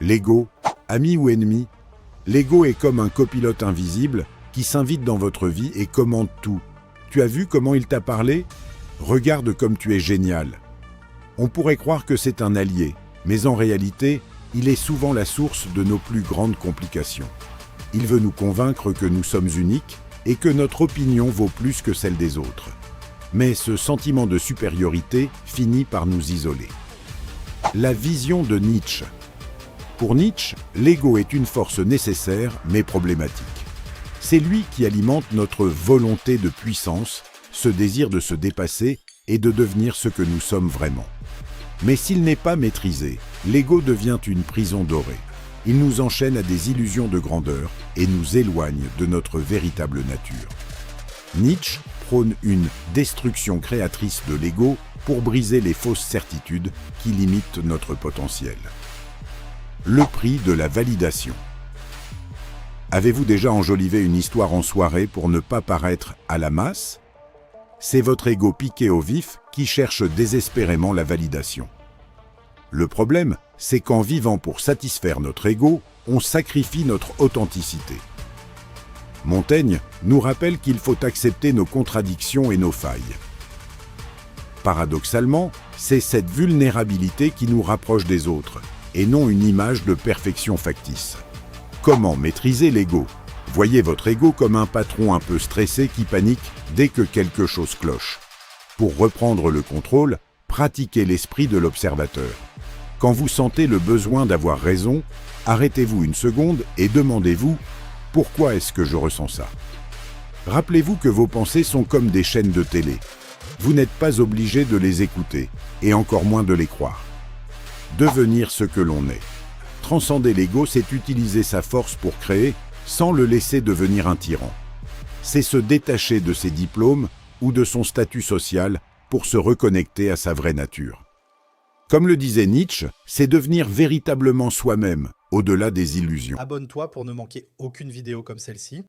L'ego, ami ou ennemi? L'ego est comme un copilote invisible qui s'invite dans votre vie et commande tout. Tu as vu comment il t'a parlé? Regarde comme tu es génial. On pourrait croire que c'est un allié, mais en réalité, il est souvent la source de nos plus grandes complications. Il veut nous convaincre que nous sommes uniques et que notre opinion vaut plus que celle des autres. Mais ce sentiment de supériorité finit par nous isoler. La vision de Nietzsche. Pour Nietzsche, l'ego est une force nécessaire mais problématique. C'est lui qui alimente notre volonté de puissance, ce désir de se dépasser et de devenir ce que nous sommes vraiment. Mais s'il n'est pas maîtrisé, l'ego devient une prison dorée. Il nous enchaîne à des illusions de grandeur et nous éloigne de notre véritable nature. Nietzsche prône une destruction créatrice de l'ego pour briser les fausses certitudes qui limitent notre potentiel. Le prix de la validation. Avez-vous déjà enjolivé une histoire en soirée pour ne pas paraître à la masse? C'est votre ego piqué au vif qui cherche désespérément la validation. Le problème, c'est qu'en vivant pour satisfaire notre ego, on sacrifie notre authenticité. Montaigne nous rappelle qu'il faut accepter nos contradictions et nos failles. Paradoxalement, c'est cette vulnérabilité qui nous rapproche des autres, et non une image de perfection factice. Comment maîtriser l'ego? Voyez votre ego comme un patron un peu stressé qui panique dès que quelque chose cloche. Pour reprendre le contrôle, pratiquez l'esprit de l'observateur. Quand vous sentez le besoin d'avoir raison, arrêtez-vous une seconde et demandez-vous « Pourquoi est-ce que je ressens ça ?» Rappelez-vous que vos pensées sont comme des chaînes de télé. Vous n'êtes pas obligé de les écouter, et encore moins de les croire. Devenir ce que l'on est. Transcender l'ego, c'est utiliser sa force pour créer, sans le laisser devenir un tyran. C'est se détacher de ses diplômes ou de son statut social pour se reconnecter à sa vraie nature. Comme le disait Nietzsche, c'est devenir véritablement soi-même, au-delà des illusions. Abonne-toi pour ne manquer aucune vidéo comme celle-ci.